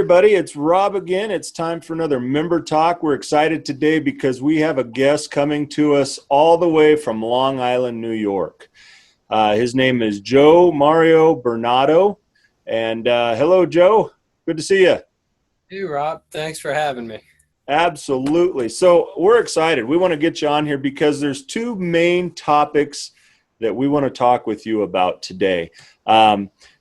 everybody. It's Rob again. It's time for another member talk. We're excited today because we have a guest coming to us all the way from Long Island, New York. His name is Mario Bernaudo. And hello, Joe. Good to see you. Hey, Rob. Thanks for having me. Absolutely. So we're excited. We want to get you on here because there's two main topics that we want to talk with you about today.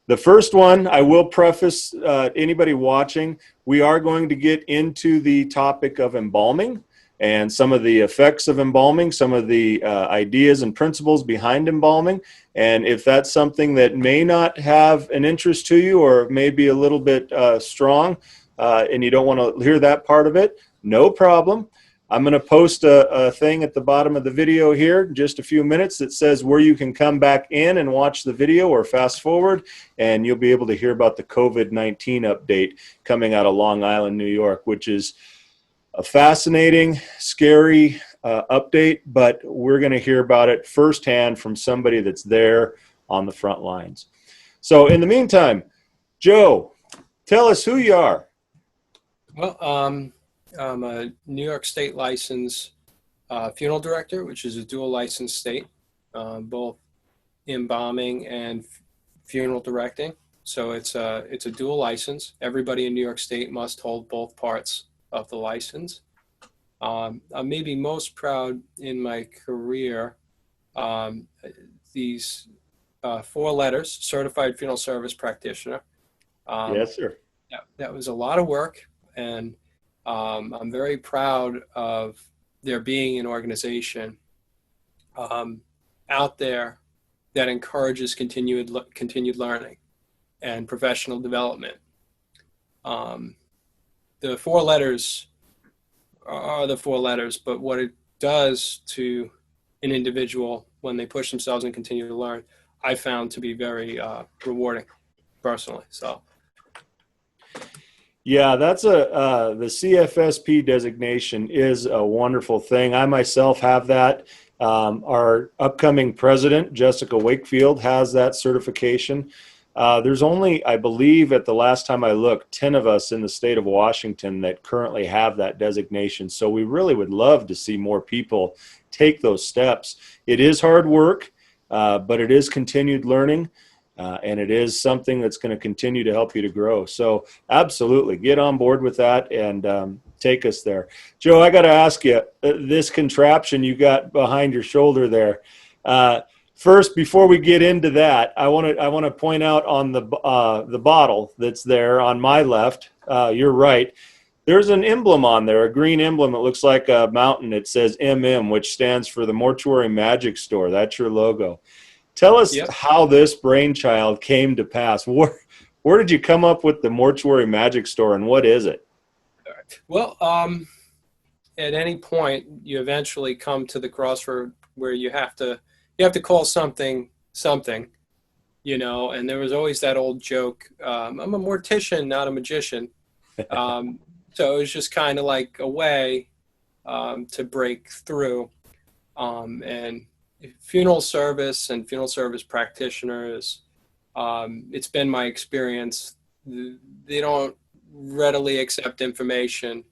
The first one, I will preface anybody watching, we are going to get into the topic of embalming and some of the effects of embalming, some of the ideas and principles behind embalming. And if that's something that may not have an interest to you or may be a little bit strong and you don't want to hear that part of it, no problem. I'm going to post a thing at the bottom of the video here in just a few minutes that says where you can come back in and watch the video or fast forward, and you'll be able to hear about the COVID-19 update coming out of Long Island, New York, which is a fascinating, scary update, but we're going to hear about it firsthand from somebody that's there on the front lines. So in the meantime, Joe, tell us who you are. Well, I'm a New York State licensed funeral director, which is a dual licensed state, both embalming and funeral directing. So it's a dual license. Everybody in New York State must hold both parts of the license. I'm maybe most proud in my career, these 4 letters, Certified Funeral Service Practitioner. Yes, sir. That was a lot of work, and I'm very proud of there being an organization out there that encourages continued learning and professional development. The 4 letters are the 4 letters, but what it does to an individual when they push themselves and continue to learn, I found to be very rewarding personally. So. Yeah, that's the CFSP designation is a wonderful thing. I myself have that. Our upcoming president, Jessica Wakefield, has that certification. There's only, I believe, at the last time I looked, 10 of us in the state of Washington that currently have that designation. So we really would love to see more people take those steps. It is hard work, but it is continued learning. And it is something that's going to continue to help you to grow. So absolutely, get on board with that and take us there. Joe, I got to ask you, this contraption you got behind your shoulder there. First, before we get into that, I want to point out on the bottle that's there on my left, your right. There's an emblem on there, a green emblem. It looks like a mountain. It says MM, which stands for the Mortuary Magic Store. That's your logo. Tell us how this brainchild came to pass. Where did you come up with the Mortuary Magic Store, and what is it? Well, at any point, you eventually come to the crossroad where you have to call something, and there was always that old joke, I'm a mortician, not a magician. So it was just kind of like a way to break through, and funeral service and funeral service practitioners, it's been my experience, they don't readily accept information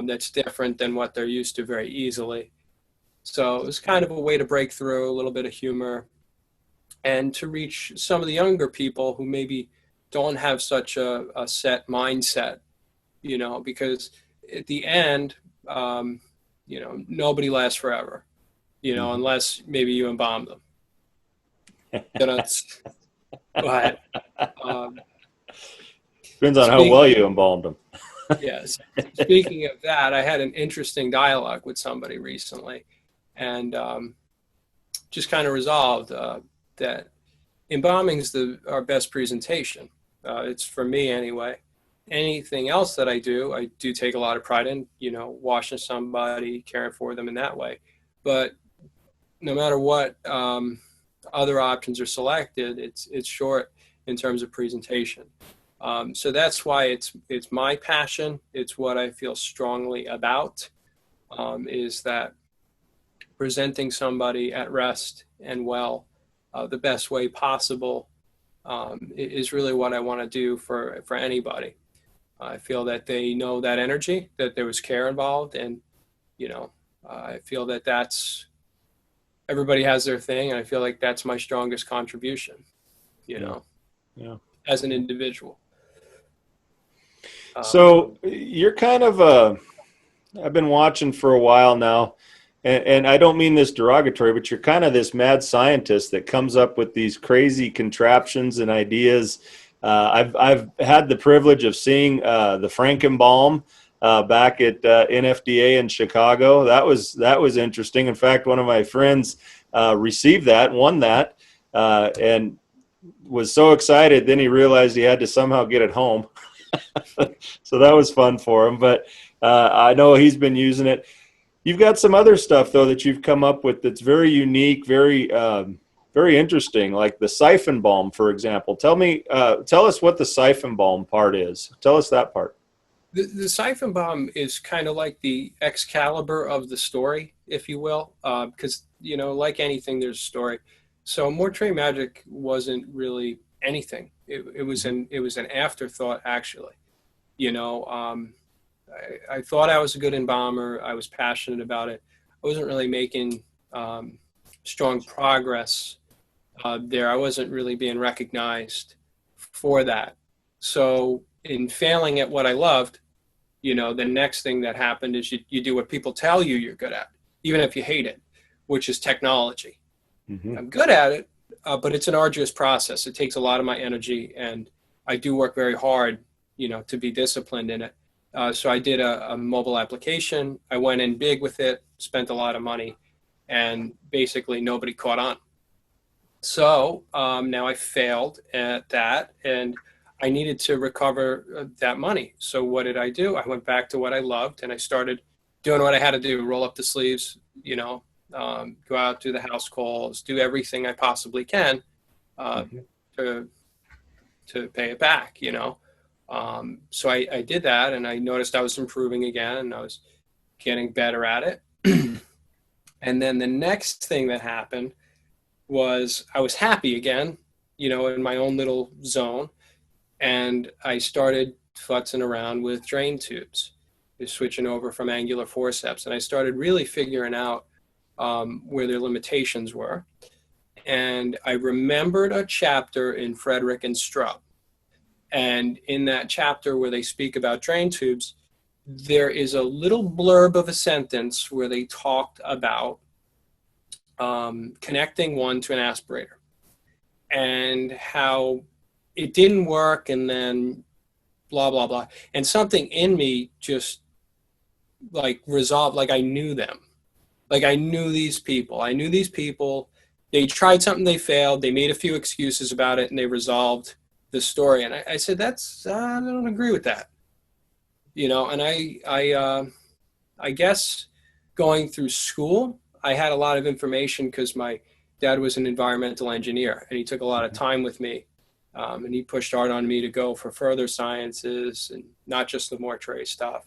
that's different than what they're used to very easily. So it was kind of a way to break through, a little bit of humor, and to reach some of the younger people who maybe don't have such a set mindset, because at the end, nobody lasts forever. Unless maybe you embalm them. But depends on how well you embalmed them. Yes. Speaking of that, I had an interesting dialogue with somebody recently, and just kind of resolved that embalming is our best presentation. It's for me anyway. Anything else that I do take a lot of pride in, washing somebody, caring for them in that way. But no matter what other options are selected, it's short in terms of presentation. So that's why it's my passion. It's what I feel strongly about, is that presenting somebody at rest and well the best way possible is really what I want to do for anybody. I feel that they know that energy, that there was care involved, and I feel that everybody has their thing, and I feel like that's my strongest contribution, Yeah. Yeah. as an individual. So you're kind of I've been watching for a while now, and I don't mean this derogatory, but you're kind of this mad scientist that comes up with these crazy contraptions and ideas. I've had the privilege of seeing the Frankenbaum back at NFDA in Chicago. That was interesting. In fact, one of my friends received that, won that, and was so excited. Then he realized he had to somehow get it home. So that was fun for him. But I know he's been using it. You've got some other stuff though that you've come up with that's very unique, very interesting, like the siphon balm, for example. Tell us what the siphon balm part is. Tell us that part. The siphon bomb is kind of like the Excalibur of the story, if you will, because like anything, there's a story. So Mortuary Magic wasn't really anything. It was an afterthought, actually. I thought I was a good embalmer. I was passionate about it. I wasn't really making strong progress there. I wasn't really being recognized for that. So in failing at what I loved, the next thing that happened is you do what people tell you you're good at, even if you hate it, which is technology. Mm-hmm. I'm good at it, but it's an arduous process. It takes a lot of my energy, and I do work very hard, to be disciplined in it. So I did a mobile application. I went in big with it, spent a lot of money, and basically nobody caught on. So now I failed at that, and I needed to recover that money. So what did I do? I went back to what I loved, and I started doing what I had to do: roll up the sleeves, go out, do the house calls, do everything I possibly can to pay it back. So I did that, and I noticed I was improving again, and I was getting better at it. And then the next thing that happened was I was happy again, in my own little zone. And I started futzing around with drain tubes, switching over from angular forceps. And I started really figuring out where their limitations were. And I remembered a chapter in Frederick and Strupp. And in that chapter where they speak about drain tubes, there is a little blurb of a sentence where they talked about connecting one to an aspirator and how it didn't work, and then blah, blah, blah. And something in me just resolved, I knew them. I knew these people. They tried something, they failed. They made a few excuses about it, and they resolved the story. And I said, I don't agree with that. And I guess going through school, I had a lot of information because my dad was an environmental engineer, and he took a lot of time with me. And he pushed hard on me to go for further sciences and not just the mortuary stuff.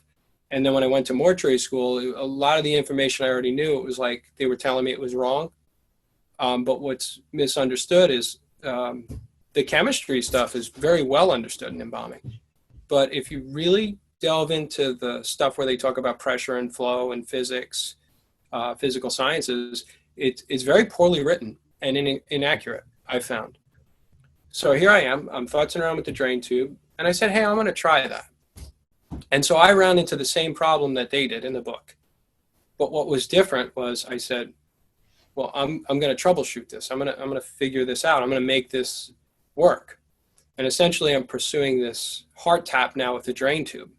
And then when I went to mortuary school, a lot of the information I already knew, it was like they were telling me it was wrong. But what's misunderstood is the chemistry stuff is very well understood in embalming. But if you really delve into the stuff where they talk about pressure and flow and physics, physical sciences, it's very poorly written and inaccurate, I've found. So here I am, I'm futzing around with the drain tube, and I said, hey, I'm going to try that. And so I ran into the same problem that they did in the book. But what was different was I said, well, I'm going to troubleshoot this. I'm going to figure this out. I'm going to make this work. And essentially I'm pursuing this heart tap now with the drain tube.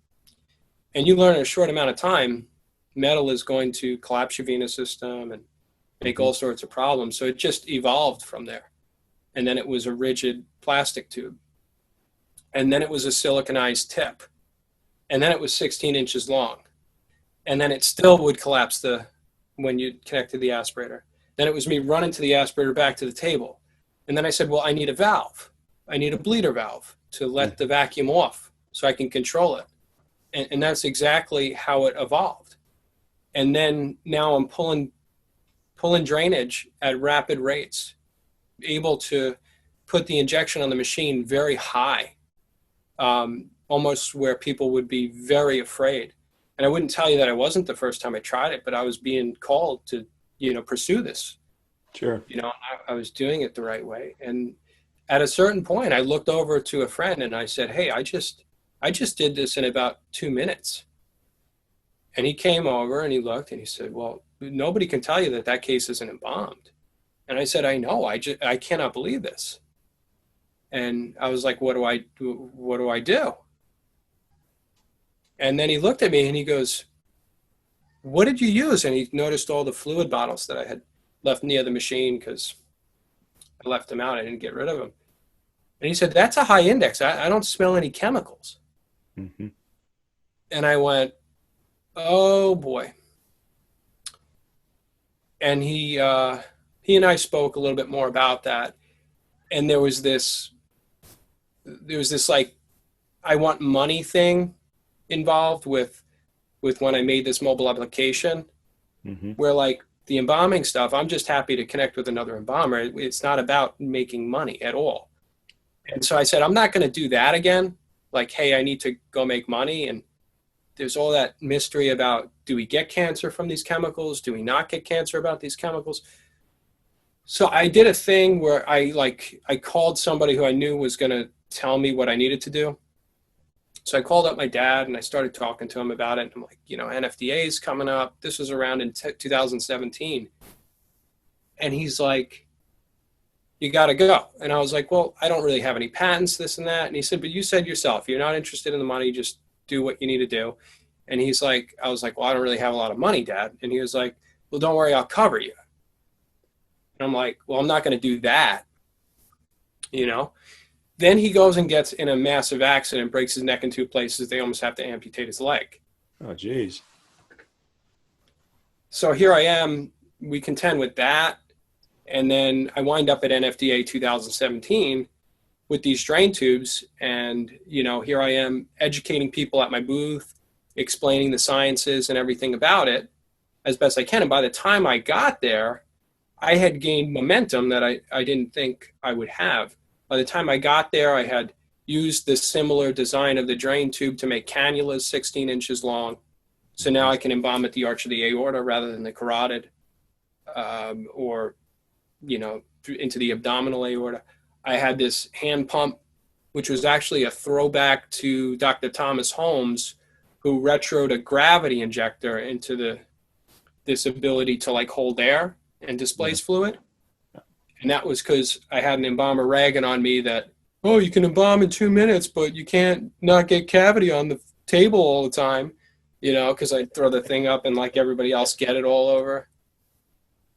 And you learn in a short amount of time, metal is going to collapse your venous system and make all sorts of problems. So it just evolved from there. And then it was a rigid plastic tube. And then it was a siliconized tip. And then it was 16 inches long. And then it still would collapse when you connect to the aspirator. Then it was me running to the aspirator back to the table. And then I said, well, I need a valve. I need a bleeder valve to let the vacuum off so I can control it. And that's exactly how it evolved. And then now I'm pulling drainage at rapid rates, able to put the injection on the machine very high on almost where people would be very afraid. And I wouldn't tell you that I wasn't the first time I tried it, but I was being called to, pursue this. Sure. I was doing it the right way. And at a certain point, I looked over to a friend and I said, "Hey, I just did this in about 2 minutes." And he came over and he looked and he said, "Well, nobody can tell you that case isn't embalmed." And I said, "I know. I cannot believe this." And I was like, "What do I do? What do I do?" And then he looked at me and he goes, "What did you use?" And he noticed all the fluid bottles that I had left near the machine because I left them out. I didn't get rid of them. And he said, "That's a high index. I don't smell any chemicals." Mm-hmm. And I went, "Oh boy." And he and I spoke a little bit more about that. And there was this like, I want money thing involved with when I made this mobile application, Mm-hmm. where like the embalming stuff, I'm just happy to connect with another embalmer. It's not about making money at all. And so I said, I'm not going to do that again. Like, hey, I need to go make money. And there's all that mystery about, do we get cancer from these chemicals? Do we not get cancer about these chemicals? So I did a thing where I called somebody who I knew was going to tell me what I needed to do. So I called up my dad and I started talking to him about it. I'm like, NFDA is coming up. This was around in 2017. And he's like, "You got to go." And I was like, "Well, I don't really have any patents, this and that." And he said, "But you said yourself, you're not interested in the money. Just do what you need to do." And he's like, I was like, "Well, I don't really have a lot of money, Dad." And he was like, "Well, don't worry, I'll cover you." And I'm like, "Well, I'm not going to do that, Then he goes and gets in a massive accident, breaks his neck in two places. They almost have to amputate his leg. Oh, geez. So here I am. We contend with that. And then I wind up at NFDA 2017 with these drain tubes. And, here I am educating people at my booth, explaining the sciences and everything about it as best I can. And by the time I got there, I had gained momentum that I didn't think I would have. By the time I got there, I had used the similar design of the drain tube to make cannulas 16 inches long. So now I can embalm at the arch of the aorta rather than the carotid, or, into the abdominal aorta. I had this hand pump, which was actually a throwback to Dr. Thomas Holmes, who retroed a gravity injector into this ability to like hold air and displace fluid. And that was because I had an embalmer ragging on me that, "Oh, you can embalm in 2 minutes, but you can't not get cavity on the table all the time," because I throw the thing up and like everybody else get it all over.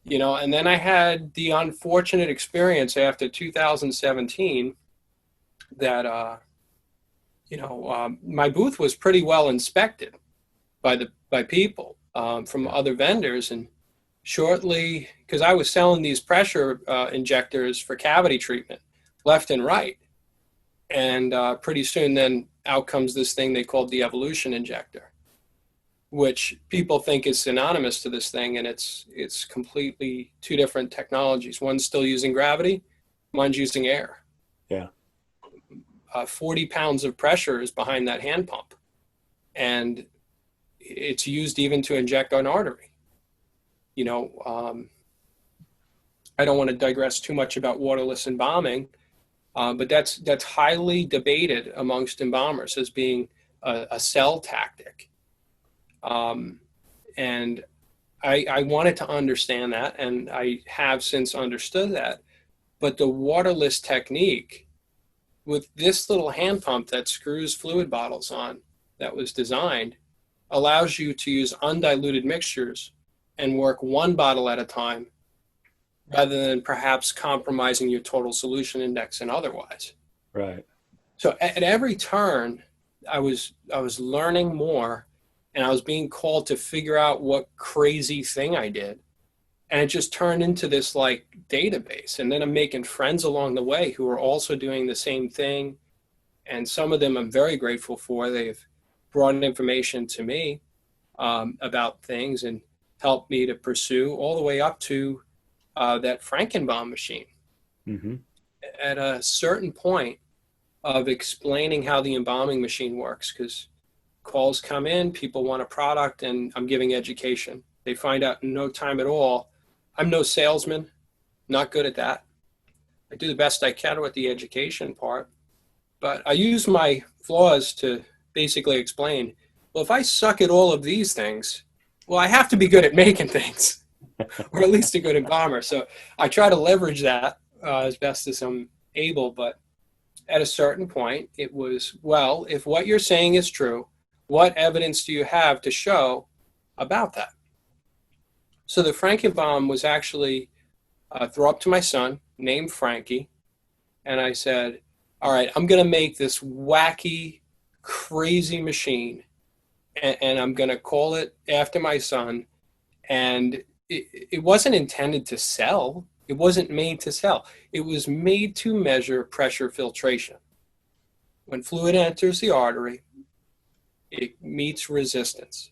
And then I had the unfortunate experience after 2017 that, my booth was pretty well inspected by people from other vendors. And shortly, because I was selling these pressure injectors for cavity treatment left and right. And pretty soon then out comes this thing they called the evolution injector, which people think is synonymous to this thing. And it's completely two different technologies. One's still using gravity, mine's using air. Yeah. 40 pounds of pressure is behind that hand pump. And it's used even to inject an artery. I don't want to digress too much about waterless embalming, but that's highly debated amongst embalmers as being a sell tactic. And I wanted to understand that, and I have since understood that. But the waterless technique with this little hand pump that screws fluid bottles on, that was designed, allows you to use undiluted mixtures and work one bottle at a time, rather than perhaps compromising your total solution index and otherwise. Right. So at every turn, I was learning more, and I was being called to figure out what crazy thing I did. And it just turned into this like database. And then I'm making friends along the way who are also doing the same thing. And some of them I'm very grateful for. They've brought information to me about things and helped me to pursue all the way up to that Frankenbaum machine. Mm-hmm. At a certain point, of explaining how the embalming machine works, because calls come in, people want a product, and I'm giving education. They find out in no time at all. I'm no salesman, not good at that. I do the best I can with the education part, but I use my flaws to basically explain, well, if I suck at all of these things, well, I have to be good at making things, or at least a good embalmer. So I try to leverage that as best as I'm able, but at a certain point, it was, well, if what you're saying is true, what evidence do you have to show about that? So the Frankenbaum was actually thrown up to my son, named Frankie, and I said, all right, I'm going to make this wacky, crazy machine, and I'm going to call it after my son. And it wasn't intended to sell. It wasn't made to sell. It was made to measure pressure filtration. When fluid enters the artery, it meets resistance.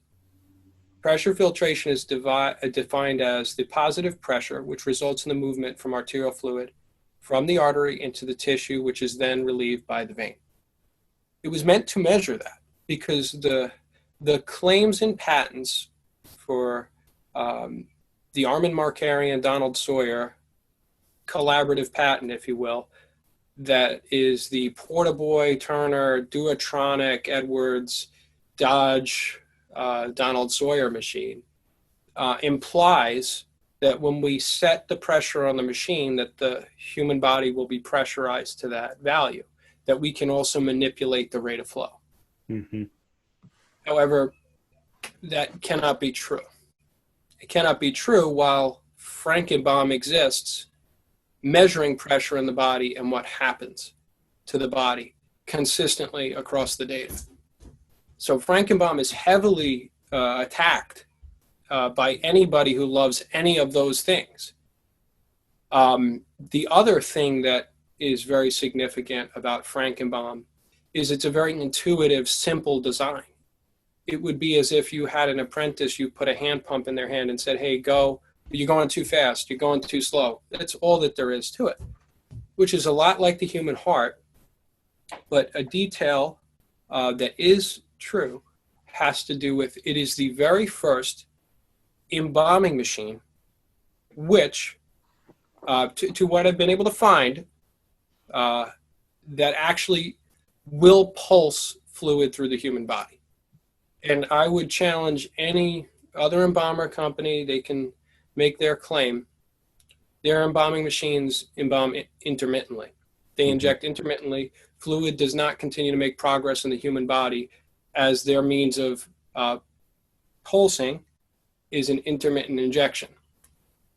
Pressure filtration is defined as the positive pressure, which results in the movement from arterial fluid from the artery into the tissue, which is then relieved by the vein. It was meant to measure that because the claims and patents for the Armin Markarian, Donald Sawyer collaborative patent, if you will, that is the Portaboy, Turner, Duotronic, Edwards, Dodge, Donald Sawyer machine, implies that when we set the pressure on the machine, that the human body will be pressurized to that value, that we can also manipulate the rate of flow. Mm-hmm. However, that cannot be true. It cannot be true while Frankenbaum exists, measuring pressure in the body and what happens to the body consistently across the data. So Frankenbaum is heavily attacked by anybody who loves any of those things. The other thing that is very significant about Frankenbaum is it's a very intuitive, simple design. It would be as if you had an apprentice, you put a hand pump in their hand and said, hey, go, you're going too fast, you're going too slow. That's all that there is to it, which is a lot like the human heart, but a detail that is true has to do with it is the very first embalming machine, which, to what I've been able to find, that actually will pulse fluid through the human body. And I would challenge any other embalmer company, they can make their claim. Their embalming machines embalm intermittently. They inject intermittently. Fluid does not continue to make progress in the human body, as their means of pulsing is an intermittent injection.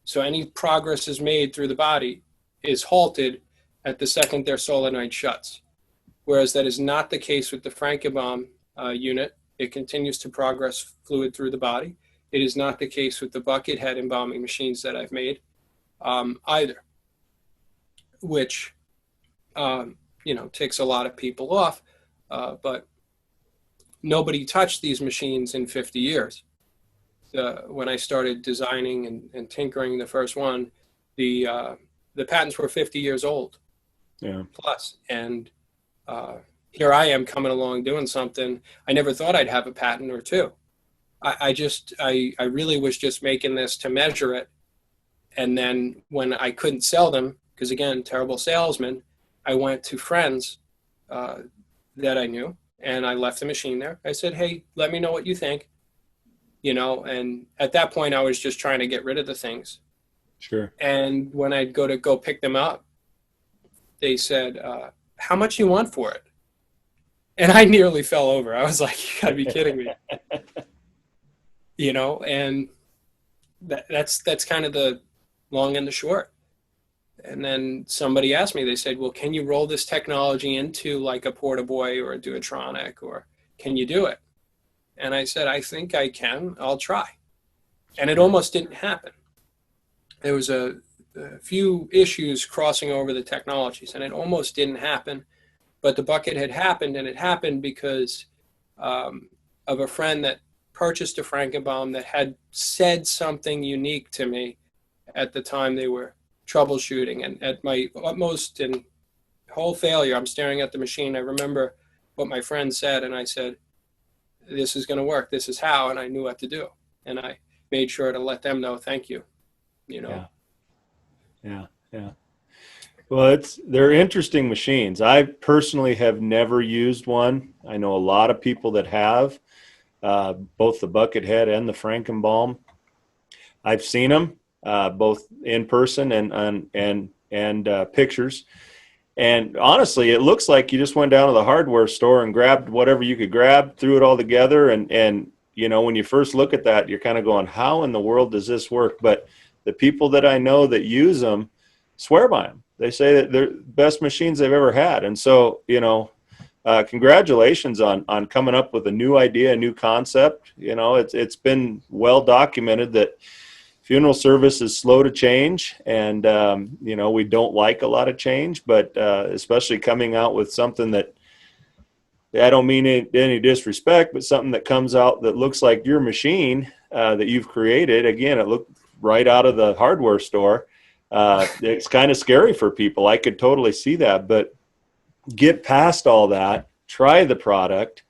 So any progress is made through the body is halted at the second their solenoid shuts. Whereas that is not the case with the Frankenbaum unit. It continues to progress fluid through the body. It is not the case with the bucket head embalming machines that I've made either, which ticks a lot of people off, but nobody touched these machines in 50 years. When I started designing and tinkering the first one, the patents were 50 years old, plus, and here I am coming along doing something. I never thought I'd have a patent or two. I really was just making this to measure it. And then when I couldn't sell them, because again, terrible salesman, I went to friends that I knew and I left the machine there. I said, hey, let me know what you think. And at that point I was just trying to get rid of the things. Sure. And when I'd go pick them up, they said, how much you want for it? And I nearly fell over. I was like, you gotta be kidding me. And that's kind of the long and the short. And then somebody asked me, they said, well, can you roll this technology into like a Portaboy or a Duotronic, or can you do it? And I said, I think I can, I'll try. And it almost didn't happen. There was a few issues crossing over the technologies and it almost didn't happen. But the bucket had happened, and it happened because of a friend that purchased a Frankenbaum that had said something unique to me at the time they were troubleshooting. And at my utmost and whole failure. I'm staring at the machine. I remember what my friend said, and I said, this is going to work. This is how, and I knew what to do. And I made sure to let them know, thank you, you know. Yeah. Well, they're interesting machines. I personally have never used one. I know a lot of people that have, both the Buckethead and the Frankenbaum. I've seen them both in person and pictures. And honestly, it looks like you just went down to the hardware store and grabbed whatever you could grab, threw it all together. And you know, when you first look at that, you're kind of going, how in the world does this work? But the people that I know that use them swear by them. They say that they're the best machines they've ever had. And so, you know, congratulations on coming up with a new idea, a new concept. You know, it's been well documented that funeral service is slow to change, and you know, we don't like a lot of change, but especially coming out with something that, I don't mean any disrespect, but something that comes out that looks like your machine that you've created. Again, it looked right out of the hardware store. It's kind of scary for people. I could totally see that, but get past all that, try the product,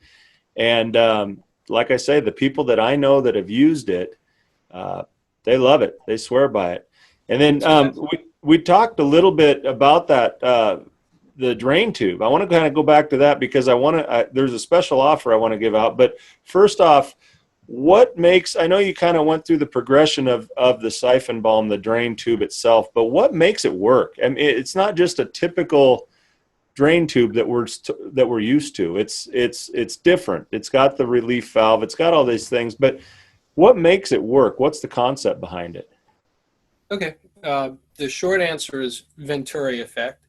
and like I say, the people that I know that have used it, they love it. They swear by it. And then we talked a little bit about that, the drain tube. I want to kind of go back to that because there's a special offer I want to give out. But first off, what makes, I know you kind of went through the progression of the siphon balm, the drain tube itself, but what makes it work? I mean, it's not just a typical drain tube that we're used to. It's different. It's got the relief valve. It's got all these things, but what makes it work? What's the concept behind it? Okay. The short answer is Venturi effect.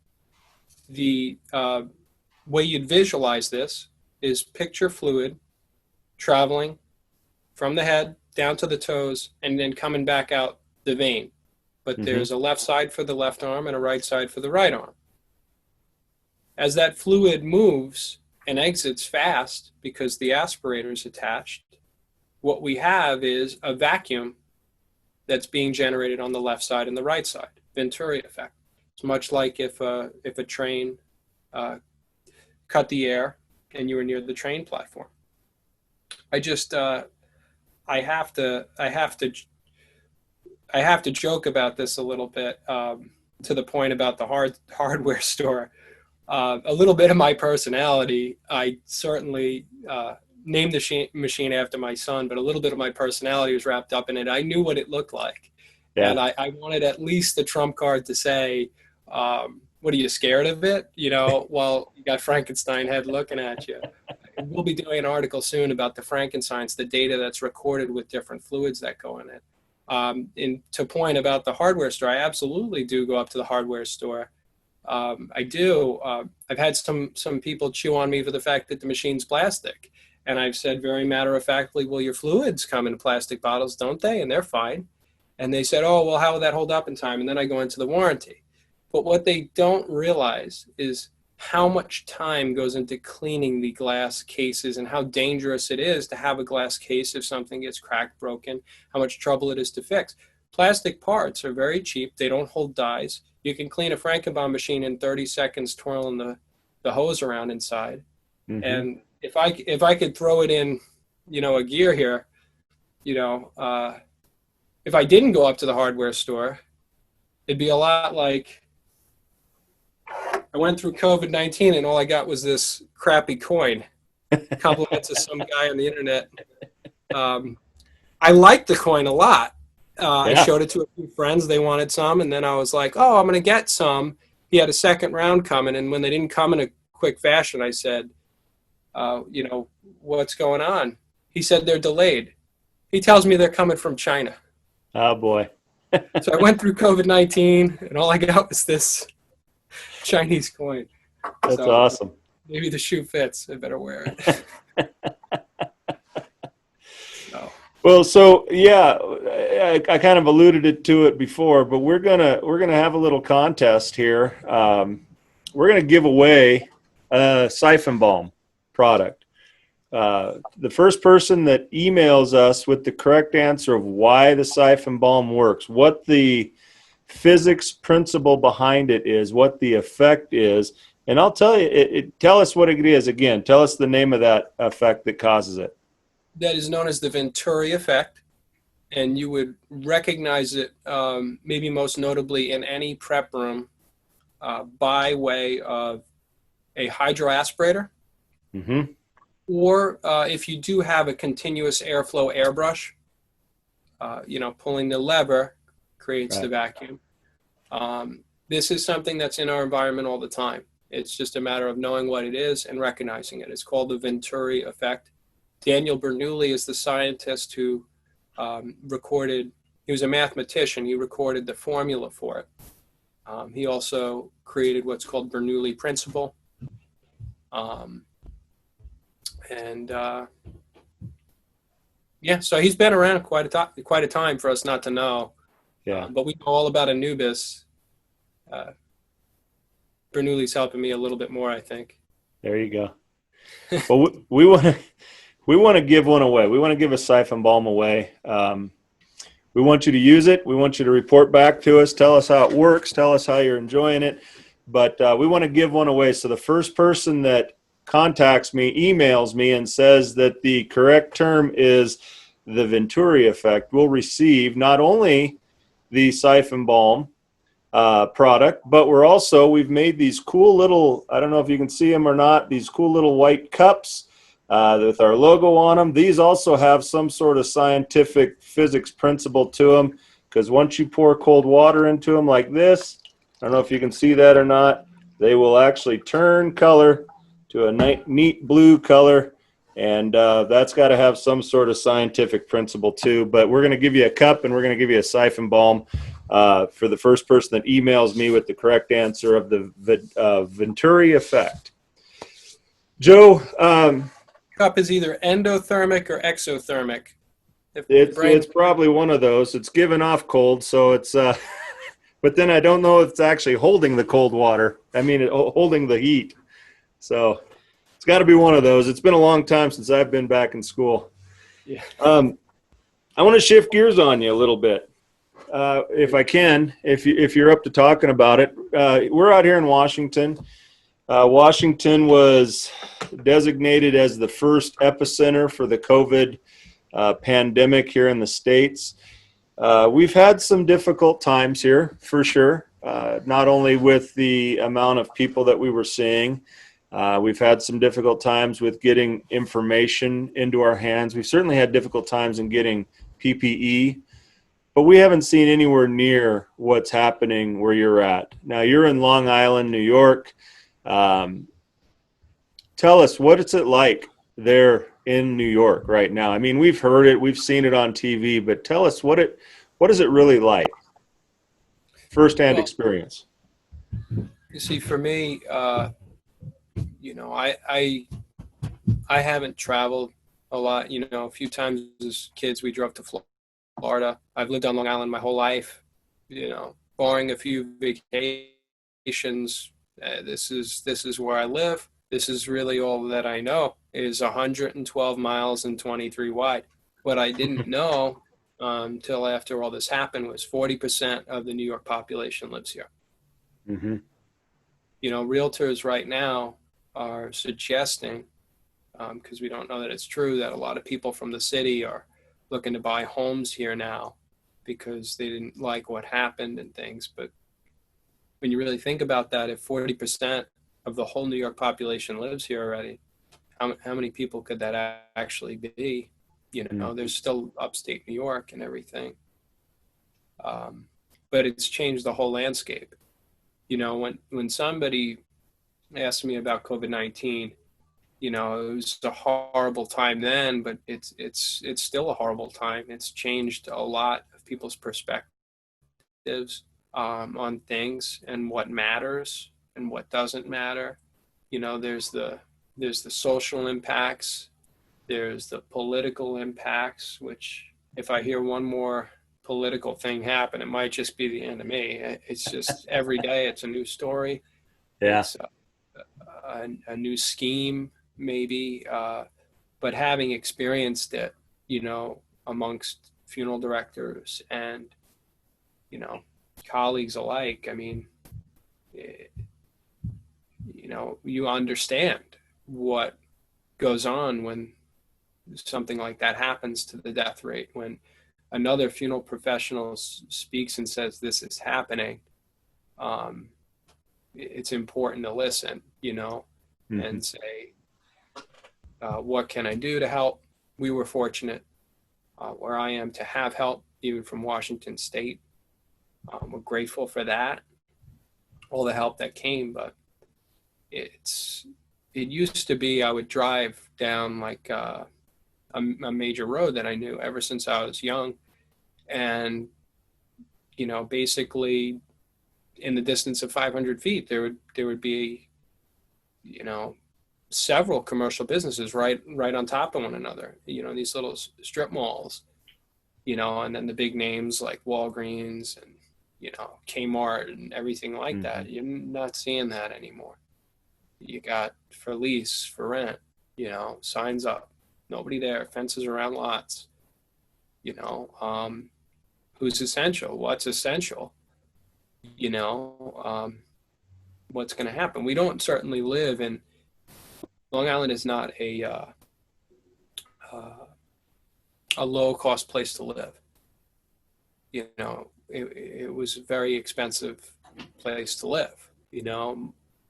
The way you'd visualize this is picture fluid traveling from the head down to the toes and then coming back out the vein. But there's a left side for the left arm and a right side for the right arm. As that fluid moves and exits fast because the aspirator is attached, what we have is a vacuum that's being generated on the left side and the right side. Venturi effect. It's much like if a train cut the air and you were near the train platform. I have to joke about this a little bit, to the point about the hardware store. A little bit of my personality, I certainly named the machine after my son, but a little bit of my personality was wrapped up in it. I knew what it looked like. Yeah. And I wanted at least the trump card to say, what are you, scared of it? You know, well, you got Frankenstein head looking at you. We'll be doing an article soon about the Frankensteins, the data that's recorded with different fluids that go in it. And to point about the hardware store, I absolutely do go up to the hardware store. I do. I've had some people chew on me for the fact that the machine's plastic. And I've said very matter-of-factly, well, your fluids come in plastic bottles, don't they? And they're fine. And they said, oh, well, how will that hold up in time? And then I go into the warranty. But what they don't realize is how much time goes into cleaning the glass cases and how dangerous it is to have a glass case if something gets cracked, broken, how much trouble it is to fix. Plastic parts are very cheap. They don't hold dyes. You can clean a Frankenbaum machine in 30 seconds twirling the hose around inside. And if I could throw it in, you know, a gear here, you know, if I didn't go up to the hardware store, it'd be a lot like I went through COVID-19 and all I got was this crappy coin. Compliments of some guy on the internet. I liked the coin a lot. I showed it to a few friends. They wanted some. And then I was like, oh, I'm going to get some. He had a second round coming. And when they didn't come in a quick fashion, I said, you know, what's going on? He said they're delayed. He tells me they're coming from China. Oh, boy. So I went through COVID-19 and all I got was this Chinese coin. That's awesome. Maybe the shoe fits. I better wear it. Well, so yeah, I kind of alluded to it before, but we're gonna have a little contest here. We're gonna give away a siphon balm product. The first person that emails us with the correct answer of why the siphon balm works, what the physics principle behind it is, what the effect is, And I'll tell you, tell us what it is again. Tell us the name of that effect that causes it. That is known as the Venturi effect, and you would recognize it maybe most notably in any prep room by way of a hydroaspirator, Mm-hmm. or if you do have a continuous airflow airbrush, pulling the lever creates the Right. vacuum. This is something that's in our environment all the time. It's just a matter of knowing what it is and recognizing it. It's called the Venturi effect. Daniel Bernoulli is the scientist who recorded, he was a mathematician, he recorded the formula for it. He also created what's called Bernoulli principle. Um, and yeah, so he's been around quite a time for us not to know. Yeah. But we know all about Anubis. Bernoulli's helping me a little bit more, I think. There you go. Well, we want to give one away. We want to give a siphon balm away. We want you to use it. We want you to report back to us. Tell us how it works. Tell us how you're enjoying it. But we want to give one away. So the first person that contacts me, emails me, and says that the correct term is the Venturi effect will receive not only the siphon balm product, but we've made these cool little, I don't know if you can see them or not, these cool little white cups with our logo on them. These also have some sort of scientific physics principle to them, because once you pour cold water into them like this, I don't know if you can see that or not, they will actually turn color to a neat blue color, and that's got to have some sort of scientific principle too. But we're going to give you a cup, and we're going to give you a siphon balm for the first person that emails me with the correct answer of the Venturi effect. Joe, Cup is either endothermic or exothermic. it's probably one of those. It's giving off cold, so it's but then I don't know if it's actually holding the cold water. I mean, holding the heat. So it's got to be one of those. It's been a long time since I've been back in school. Yeah. I want to shift gears on you a little bit, if I can, if you're up to talking about it. We're out here in Washington. Washington was designated as the first epicenter for the COVID pandemic here in the States. We've had some difficult times here, for sure, not only with the amount of people that we were seeing. We've had some difficult times with getting information into our hands. We've certainly had difficult times in getting PPE, but we haven't seen anywhere near what's happening where you're at. Now, you're in Long Island, New York. Tell us, what is it like there in New York right now? I mean, we've heard it, we've seen it on TV, but tell us what is it really like? Firsthand experience. You see, for me, I haven't traveled a lot. A few times as kids we drove to Florida. I've lived on Long Island my whole life. Barring a few vacations, this is where I live. This is really all that I know is 112 miles and 23 wide. What I didn't know until after all this happened was 40% of the New York population lives here. Mm-hmm. Realtors right now are suggesting, because we don't know that it's true, that a lot of people from the city are looking to buy homes here now because they didn't like what happened and things. But when you really think about that, if 40% of the whole New York population lives here already, how many people could that actually be? There's still upstate New York and everything. But it's changed the whole landscape. When somebody asked me about COVID-19, it was a horrible time then, but it's still a horrible time. It's changed a lot of people's perspectives on things and what matters and what doesn't matter. There's the social impacts, there's the political impacts, which if I hear one more political thing happen, it might just be the end of me. It's just every day it's a new story. Yeah. It's a new scheme, maybe, but having experienced it, amongst funeral directors and, colleagues alike, I mean, you understand what goes on when something like that happens to the death rate. When another funeral professional speaks and says this is happening, it's important to listen, and say, what can I do to help? We were fortunate where I am to have help, even from Washington State. We're grateful for that, all the help that came, but it used to be I would drive down like a major road that I knew ever since I was young, and basically in the distance of 500 feet there would be several commercial businesses right on top of one another, these little strip malls, and then the big names like Walgreens and Kmart and everything like that. You're not seeing that anymore. You got for lease, for rent, signs up, nobody there, fences around lots, who's essential, what's essential, what's going to happen. We don't certainly live in, Long Island is not a low cost place to live. It was a very expensive place to live.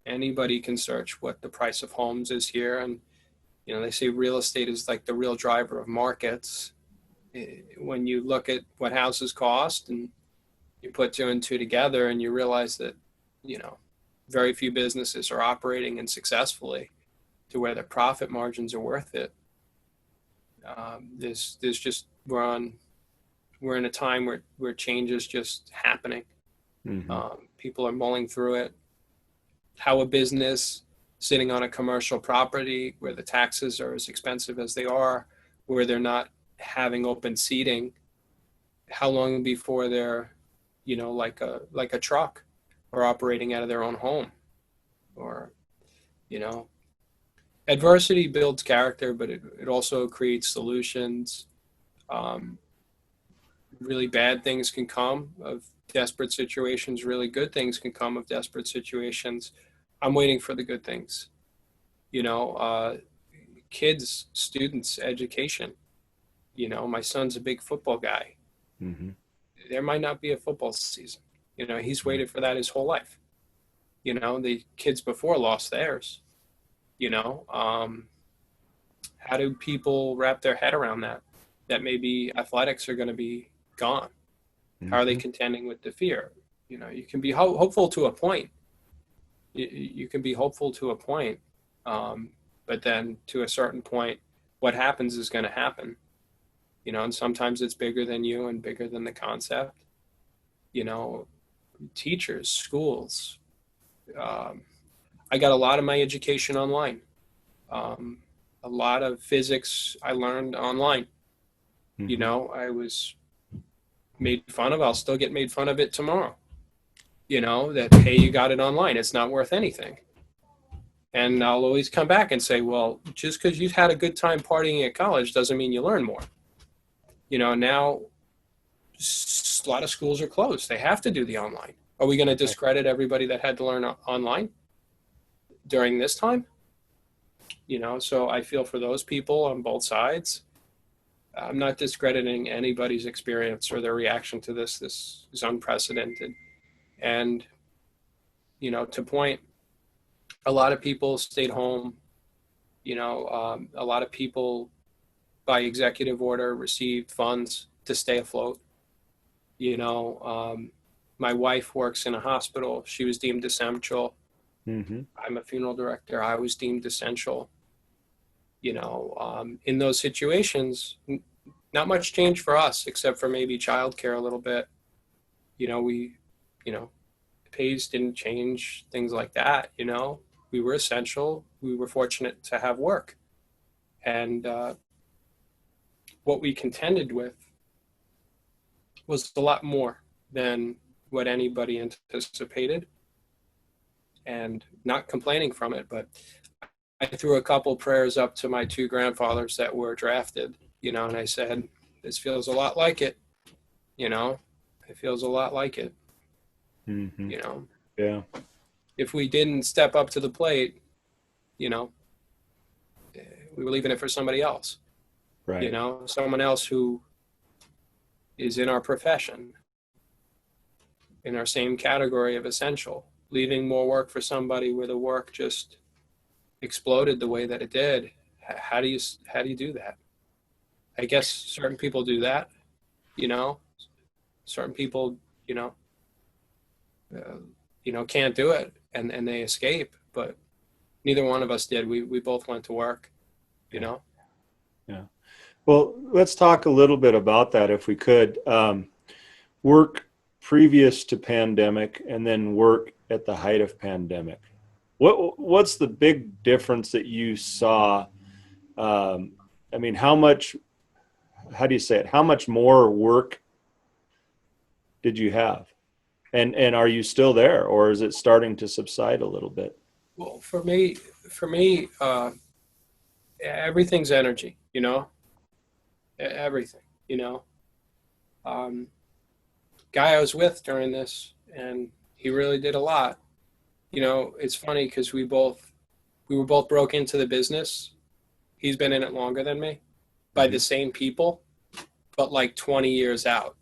Anybody can search what the price of homes is here, and they say real estate is like the real driver of markets. When you look at what houses cost and you put two and two together, and you realize that very few businesses are operating and successfully to where the profit margins are worth it. There's just we're in a time where change is just happening. People are mulling through it. How a business sitting on a commercial property where the taxes are as expensive as they are, where they're not having open seating, how long before they're, like a truck, or operating out of their own home, or, adversity builds character, but it also creates solutions. Really bad things can come of desperate situations. Really good things can come of desperate situations. I'm waiting for the good things. Kids, students, education. My son's a big football guy. There might not be a football season. He's waited for that his whole life. The kids before lost theirs. How do people wrap their head around that maybe athletics are going to be gone? How are they contending with the fear? You can be hopeful to a point. You can be hopeful to a point, but then to a certain point, what happens is going to happen. And sometimes it's bigger than you and bigger than the concept. Teachers, schools. I got a lot of my education online. A lot of physics I learned online. I was made fun of. I'll still get made fun of it tomorrow. That, hey, you got it online, it's not worth anything. And I'll always come back and say, well, just because you've had a good time partying at college doesn't mean you learn more. Now a lot of schools are closed. They have to do the online. Are we going to discredit everybody that had to learn online during this time? So I feel for those people on both sides. I'm not discrediting anybody's experience or their reaction to this. This is unprecedented. And, to point, a lot of people stayed home. A lot of people by executive order received funds to stay afloat. My wife works in a hospital. She was deemed essential. I'm a funeral director. I was deemed essential. In those situations, not much change for us, except for maybe childcare a little bit. Pays didn't change, things like that. We were essential. We were fortunate to have work. And what we contended with was a lot more than what anybody anticipated. And not complaining from it, but I threw a couple prayers up to my two grandfathers that were drafted, and I said, this feels a lot like it, it feels a lot like it, Yeah. if we didn't step up to the plate, you know, we were leaving it for somebody else, Right. you know, someone else who is in our profession, in our same category of essential, leaving more work for somebody where the work just exploded the way that it did. How do you do that? I guess certain people do that, you know, certain people, you know, can't do it and they escape, but neither one of us did. We both went to work, you know? Yeah. Well, let's talk a little bit about that if we could. Work previous to pandemic and then work at the height of pandemic. What's the big difference that you saw? I mean, how do you say it? How much more work did you have? And are you still there, or is it starting to subside a little bit? Well, for me, everything's energy, you know, everything, you know. Um, Guy I was with during this, and he really did a lot. You know, it's funny because we were both broke into the business. He's been in it longer than me, by the same people, but like 20 years out.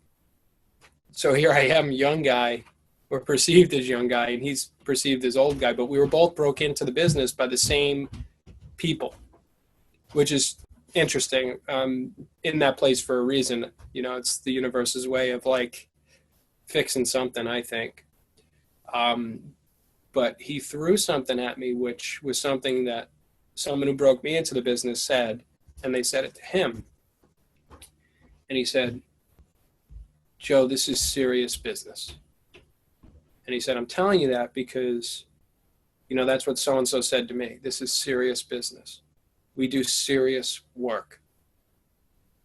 So here I am, young guy, or perceived as young guy, and he's perceived as old guy, but we were both broke into the business by the same people, which is interesting. In that place for a reason. You know, it's the universe's way of like fixing something, I think. But he threw something at me, which was something that someone who broke me into the business said, and they said it to him. And he said, Joe, this is serious business. And he said, I'm telling you that because, you know, that's what so-and-so said to me. This is serious business. We do serious work.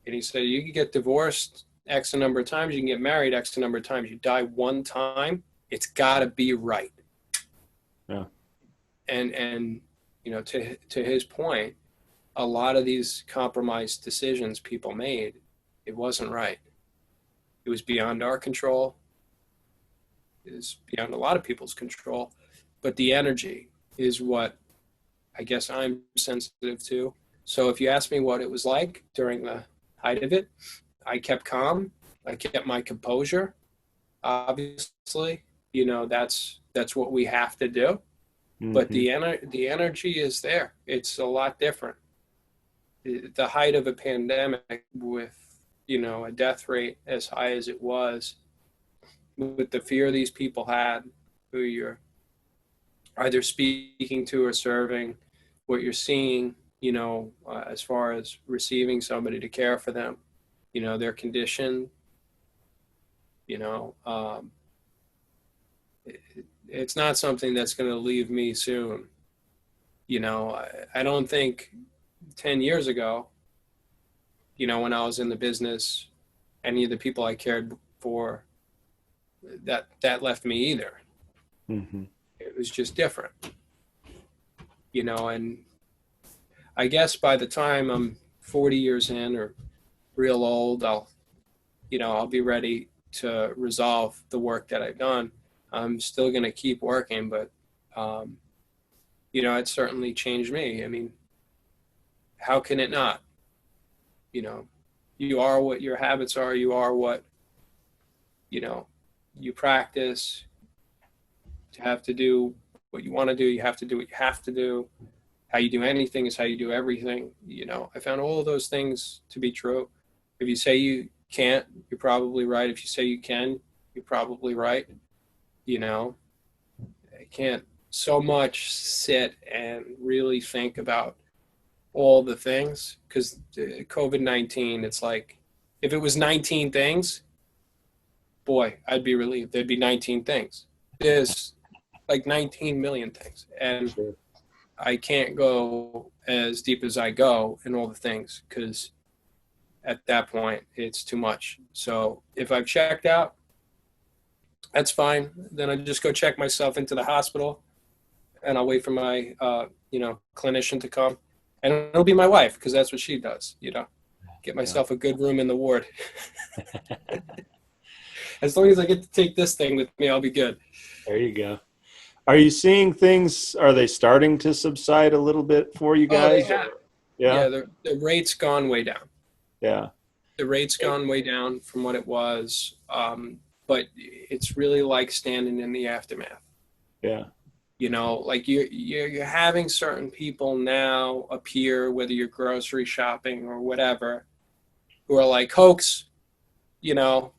And he said, you can get divorced X number of times. You can get married X number of times. You die one time. It's got to be right. Yeah. And you know, to his point, a lot of these compromised decisions people made, it wasn't right. It was beyond our control. It was beyond a lot of people's control. But the energy is what I guess I'm sensitive to. So if you ask me what it was like during the height of it, I kept calm. I kept my composure. Obviously, you know, that's what we have to do. But the energy is there. It's a lot different. The height of a pandemic with, you know, a death rate as high as it was, with the fear these people had, who you're either speaking to or serving, what you're seeing, you know, as far as receiving somebody to care for them, you know, their condition, you know, it's not something that's going to leave me soon. You know, I don't think 10 years ago, you know, when I was in the business, any of the people I cared for, that left me either. Mm-hmm. It was just different, you know, and I guess by the time I'm 40 years in or real old, I'll be ready to resolve the work that I've done. I'm still going to keep working, but, you know, it certainly changed me. I mean, how can it not? You know, you are what your habits are. You are what, you know, you practice. You have to do what you want to do. You have to do what you have to do. How you do anything is how you do everything. You know, I found all of those things to be true. If you say you can't, you're probably right. If you say you can, you're probably right. You know, I can't so much sit and really think about all the things, because COVID-19, it's like, if it was 19 things, boy, I'd be relieved. There'd be 19 things. There's like 19 million things. And Sure. I can't go as deep as I go in all the things, because at that point, it's too much. So if I've checked out, that's fine. Then I just go check myself into the hospital, and I'll wait for my, clinician to come. And it'll be my wife, because that's what she does, you know, get myself a good room in the ward. As long as I get to take this thing with me, I'll be good. There you go. Are you seeing things? Are they starting to subside a little bit for you Oh, they guys? have. Yeah, Yeah, the rate's gone way down. yeah, The rate's gone way down from what it was, but it's really like standing in the aftermath. yeah. You know, like you're having certain people now appear, whether you're grocery shopping or whatever, who are like hoax. You know,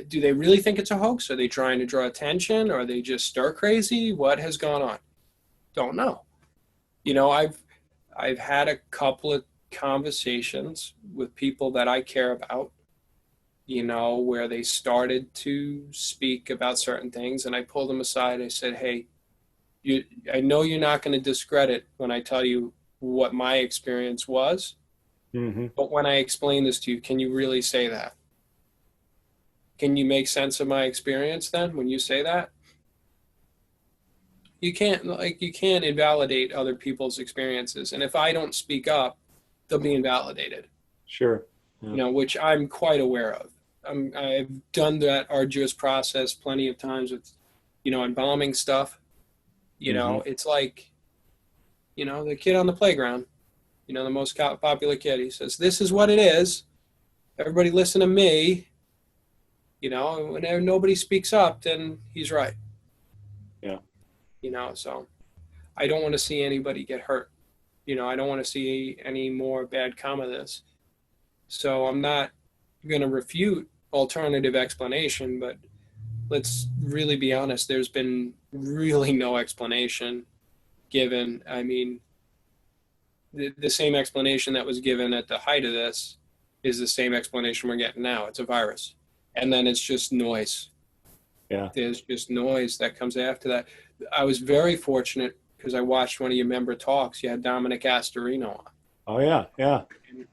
do they really think it's a hoax? Are they trying to draw attention? Or are they just stir crazy? What has gone on? Don't know. You know, I've had a couple of conversations with people that I care about, you know, where they started to speak about certain things, and I pulled them aside. I said, "Hey, I know you're not going to discredit when I tell you what my experience was, Hmm. but when I explain this to you, can you really say that? Can you make sense of my experience then when you say that? You can't invalidate other people's experiences, and if I don't speak up, they'll be invalidated, Sure. you Yeah. know, which I'm quite aware of. I've done that arduous process plenty of times with, you know, embalming stuff. You Hmm. know, it's like, you know, the kid on the playground, you know, the most popular kid. He says, "This is what it is. Everybody listen to me." You know, and whenever nobody speaks up, then he's right. Yeah. You know, so I don't want to see anybody get hurt. You know, I don't want to see any more bad come of this. So I'm not going to refute alternative explanation, but let's really be honest. There's been really no explanation given. I mean, the same explanation that was given at the height of this is the same explanation we're getting now. It's a virus. And then it's just noise. Yeah. There's just noise that comes after that. I was very fortunate because I watched one of your member talks. You had Dominic Astorino on. Oh yeah. Yeah. And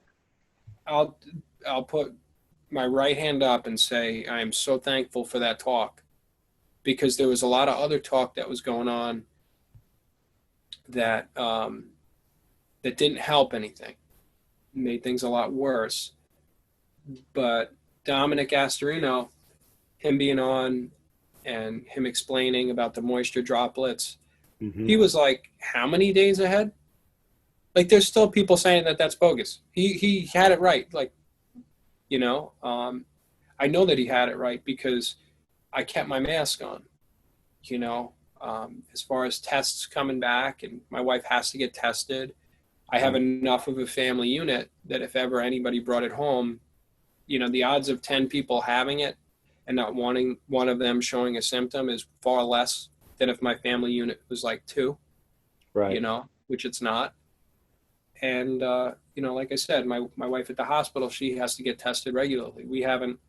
I'll I'll put my right hand up and say I am so thankful for that talk because there was a lot of other talk that was going on that that didn't help anything, made things a lot worse. But Dominic Astorino, him being on and him explaining about the moisture droplets, Hmm. he was like, how many days ahead? Like, there's still people saying that that's bogus. He had it right. Like, you know, I know that he had it right because I kept my mask on. You know, as far as tests coming back, and my wife has to get tested. I have Yeah. enough of a family unit that if ever anybody brought it home, you know, the odds of 10 people having it and not wanting one of them showing a symptom is far less than if my family unit was like two, you Right. know, which it's not. And, you know, like I said, my wife at the hospital, she has to get tested regularly. We haven't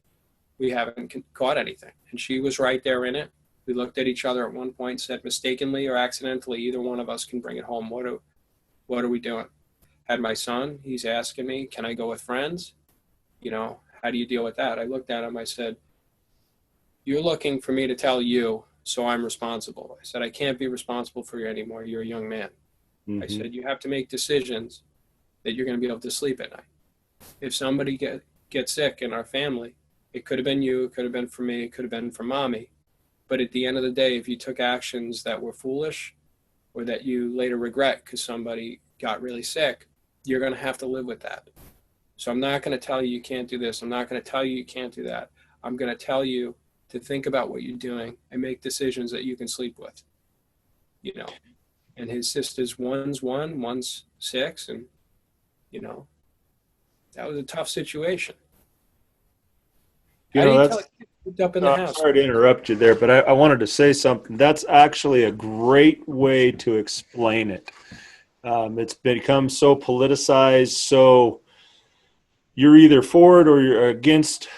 caught anything. And she was right there in it. We looked at each other at one point, said mistakenly or accidentally, either one of us can bring it home. What are we doing? Had my son, he's asking me, can I go with friends? You know, how do you deal with that? I looked at him, I said, you're looking for me to tell you, so I'm responsible. I said, I can't be responsible for you anymore. You're a young man. I Hmm. said, you have to make decisions that you're going to be able to sleep at night. If somebody gets sick in our family, it could have been you, it could have been for me, it could have been for mommy. But at the end of the day, if you took actions that were foolish or that you later regret because somebody got really sick, you're going to have to live with that. So I'm not going to tell you you can't do this. I'm not going to tell you you can't do that. I'm going to tell you to think about what you're doing and make decisions that you can sleep with, you know. And his sister's one's one, one's six, and you know, that was a tough situation. You How do know, you tell a that's, kid cooped up in the house? sorry to interrupt you there, but I wanted to say something. That's actually a great way to explain it. It's become so politicized, so you're either for it or you're against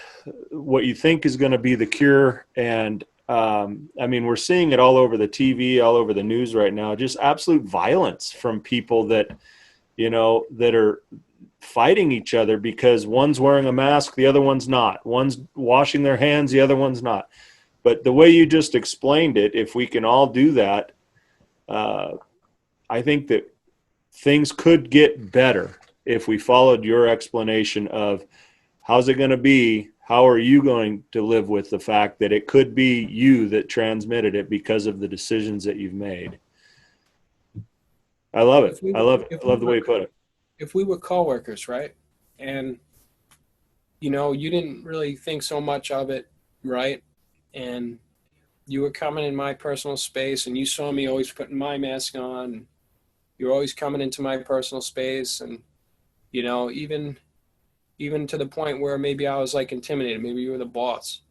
what you think is going to be the cure. And I mean, we're seeing it all over the TV, all over the news right now, just absolute violence from people that, you know, that are fighting each other because one's wearing a mask, the other one's not. One's washing their hands, the other one's not. But the way you just explained it, if we can all do that, uh, I think that things could get better if we followed your explanation of how's it going to be, how are you going to live with the fact that it could be you that transmitted it because of the decisions that you've made? I love it. I love it. I love the way you put it. If we were coworkers, right? And you didn't really think so much of it, right? And you were coming in my personal space and you saw me always putting my mask on. And you're always coming into my personal space and, even to the point where maybe I was like intimidated. Maybe you were the boss,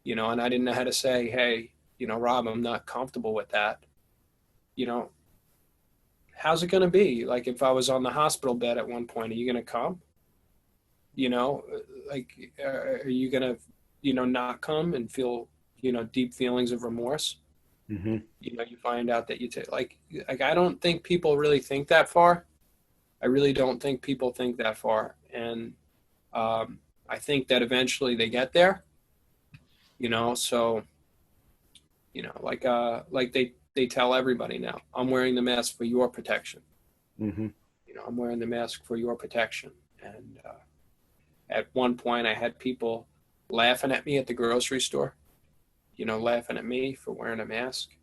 and I didn't know how to say, hey, Rob, I'm not comfortable with that. You know, how's it going to be? Like if I was on the hospital bed at one point, are you going to come? Like, are you going to, not come and feel, deep feelings of remorse? Mm-hmm. You find out that you take like I don't think people really think that far. I really don't think people think that far. And I think that eventually they get there, so, like they tell everybody now, I'm wearing the mask for your protection. Mm-hmm. I'm wearing the mask for your protection. And at one point I had people laughing at me at the grocery store, laughing at me for wearing a mask.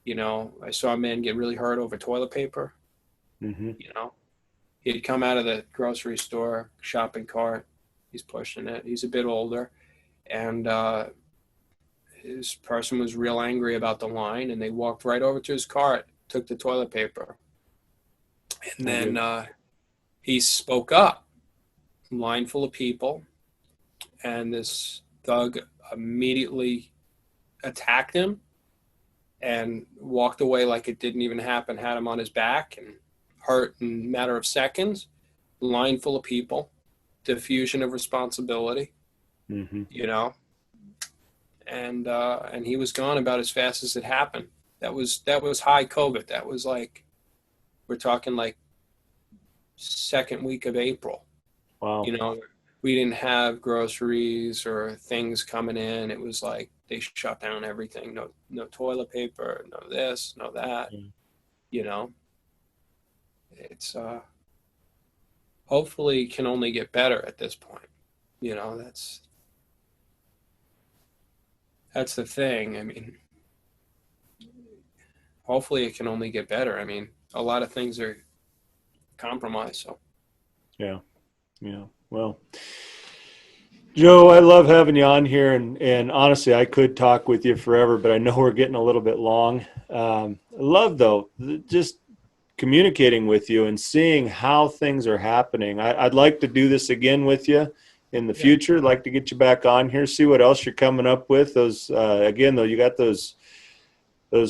I saw a man get really hurt over toilet paper. Mm-hmm. He'd come out of the grocery store shopping cart. He's pushing it. He's a bit older. And his person was real angry about the line, and they walked right over to his cart, took the toilet paper. And then he spoke up, line full of people, and this thug immediately attacked him and walked away like it didn't even happen, had him on his back and hurt in a matter of seconds. Line full of people, diffusion of responsibility, Mm-hmm. And he was gone about as fast as it happened. That was high COVID. That was like, we're talking like second week of April. Wow. We didn't have groceries or things coming in. It was like they shut down everything. No toilet paper, no this, no that. Mm. It's hopefully can only get better at this point. That's the thing. I mean, hopefully it can only get better. I mean, a lot of things are compromised. So Yeah. Well, Joe, I love having you on here, and honestly, I could talk with you forever, but I know we're getting a little bit long. I love though just communicating with you and seeing how things are happening. I'd like to do this again with you in the future. I'd like to get you back on here, see what else you're coming up with. Those again though, you got those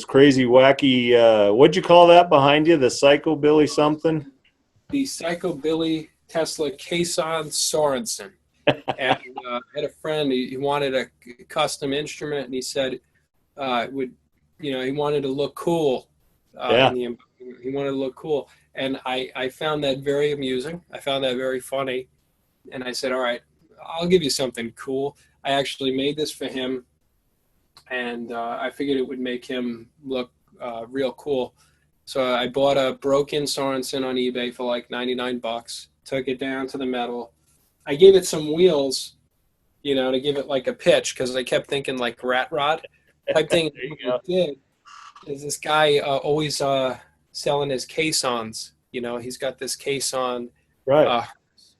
crazy wacky. What'd you call that behind you? The psychobilly something. The Psychobilly Tesla Kason Sorensen. And I had a friend, he wanted a custom instrument, and he said he wanted to look cool. Yeah. He wanted to look cool. And I found that very amusing. I found that very funny. And I said, all right, I'll give you something cool. I actually made this for him, and I figured it would make him look real cool. So I bought a broken Sorensen on eBay for like $99, took it down to the metal. I gave it some wheels, to give it like a pitch, because I kept thinking like rat rod type thing. What I did is this guy always selling his caissons. He's got this caisson, Right.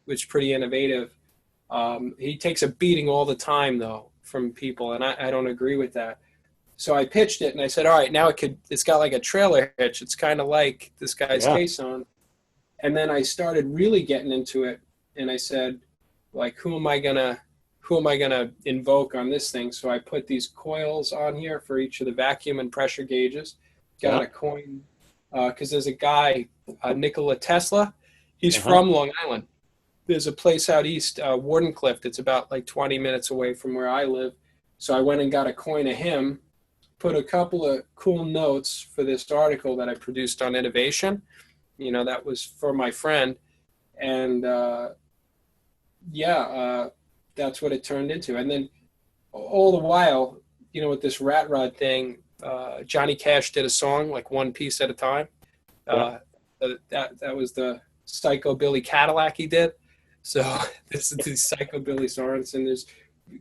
which is pretty innovative. He takes a beating all the time though from people, and I don't agree with that. So I pitched it and I said, all right, now it's got like a trailer hitch. It's kind of like this guy's caisson. And then I started really getting into it, and I said, like, who am I gonna invoke on this thing? So I put these coils on here for each of the vacuum and pressure gauges. Got a coin, because there's a guy, Nikola Tesla. He's from Long Island. There's a place out east, Wardenclyffe, that's about like 20 minutes away from where I live. So I went and got a coin of him, put a couple of cool notes for this article that I produced on innovation. That was for my friend. And that's what it turned into. And then all the while, with this rat rod thing, Johnny Cash did a song like one piece at a time. That was the Psychobilly Cadillac he did. So this is the Psychobilly Sorensen. There's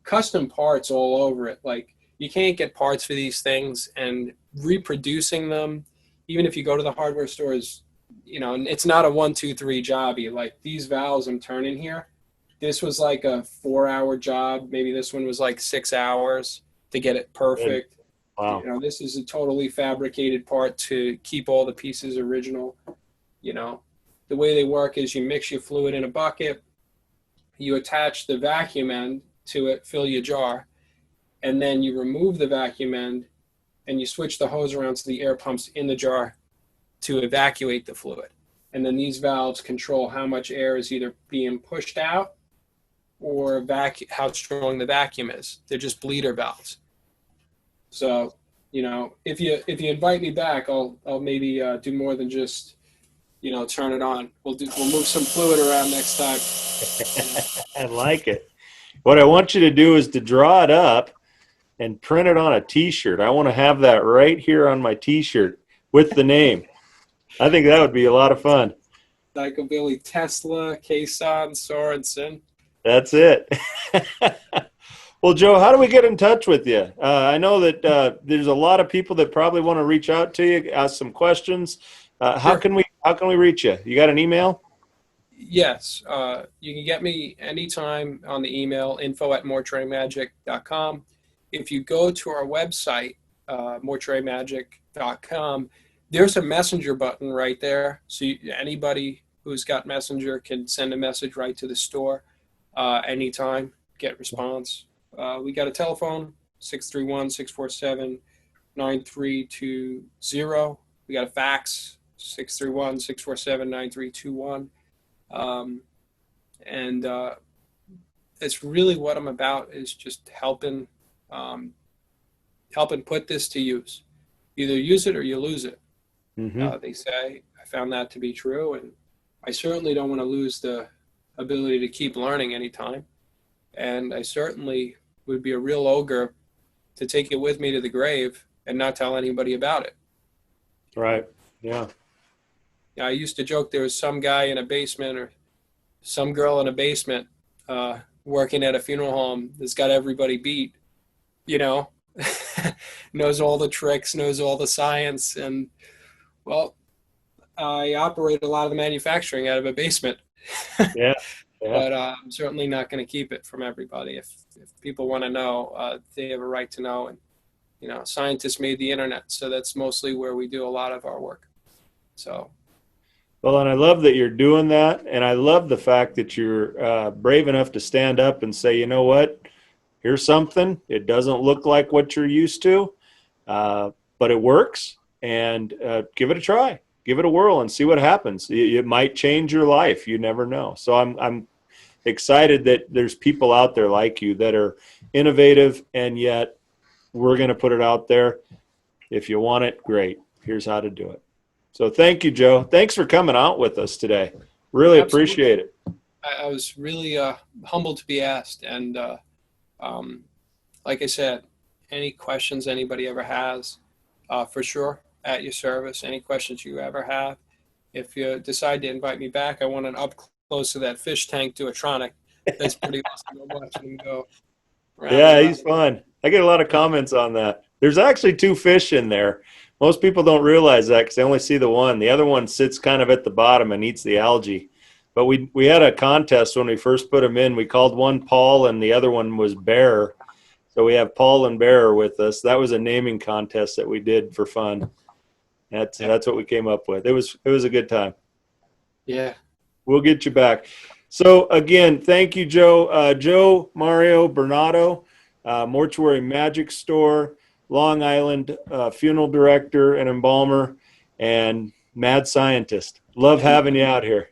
custom parts all over it. Like, you can't get parts for these things, and reproducing them, even if you go to the hardware stores, and it's not a 1, 2, 3 jobby. Like, these valves I'm turning here, this was like a 4-hour job. Maybe this one was like 6 hours to get it perfect. Wow. This is a totally fabricated part to keep all the pieces original. The way they work is you mix your fluid in a bucket, you attach the vacuum end to it, fill your jar, and then you remove the vacuum end and you switch the hose around so the air pumps in the jar to evacuate the fluid. And then these valves control how much air is either being pushed out or how strong the vacuum is. They're just bleeder valves. So, if you invite me back, I'll maybe do more than just turn it on. We'll move some fluid around next time. I like it. What I want you to do is to draw it up and print it on a T-shirt. I want to have that right here on my T-shirt with the name. I think that would be a lot of fun. Psychobilly Tesla, Kayson, Sorensen. That's it. Well, Joe, how do we get in touch with you? I know that there's a lot of people that probably want to reach out to you, ask some questions. How can we reach you? You got an email? Yes. You can get me anytime on the email, info@mortuarymagic.com. If you go to our website, mortuarymagic.com, there's a messenger button right there. So anybody who's got messenger can send a message right to the store anytime, get response. We got a telephone, 631-647-9320. We got a fax, 631-647-9321. And it's really what I'm about, is just helping put this to use. Either use it or you lose it. Mm-hmm. They say. I found that to be true, and I certainly don't want to lose the ability to keep learning anytime. And I certainly would be a real ogre to take it with me to the grave and not tell anybody about it. Right. Yeah. I used to joke there was some guy in a basement or some girl in a basement working at a funeral home that's got everybody beat, knows all the tricks, knows all the science. And, well, I operate a lot of the manufacturing out of a basement. Yeah. But I'm certainly not going to keep it from everybody. If people want to know, they have a right to know. And, scientists made the internet, so that's mostly where we do a lot of our work. So. Well, and I love that you're doing that, and I love the fact that you're brave enough to stand up and say, you know what, here's something. It doesn't look like what you're used to, but it works, and give it a try. Give it a whirl and see what happens. It might change your life. You never know. So I'm excited that there's people out there like you that are innovative, and yet we're going to put it out there. If you want it, great. Here's how to do it. So thank you, Joe. Thanks for coming out with us today. Really Absolutely. Appreciate it. I was really humbled to be asked. And like I said, any questions anybody ever has, for sure, at your service. Any questions you ever have. If you decide to invite me back, I want an up close to that fish tank Duotronic. That's pretty awesome. I'm watching him go. Yeah, he's fun. I get a lot of comments on that. There's actually 2 fish in there. Most people don't realize that because they only see the one. The other one sits kind of at the bottom and eats the algae. But we had a contest when we first put them in. We called one Paul and the other one was Bear. So we have Paul and Bear with us. That was a naming contest that we did for fun. That's what we came up with. It was a good time. Yeah. We'll get you back. So again, thank you, Joe. Joe Mario Bernaudo, Mortuary Magic Store, Long Island funeral director and embalmer, and mad scientist. Love having you out here.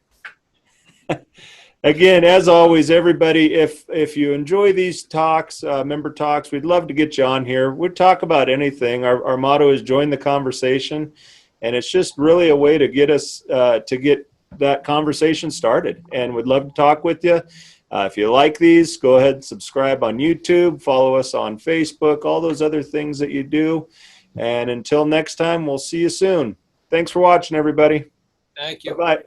Again, as always, everybody, if you enjoy these talks, member talks, we'd love to get you on here. We'd talk about anything. Our motto is join the conversation, and it's just really a way to get us to get that conversation started. And we'd love to talk with you. If you like these, go ahead and subscribe on YouTube, follow us on Facebook, all those other things that you do. And until next time, we'll see you soon. Thanks for watching, everybody. Thank you. Bye-bye.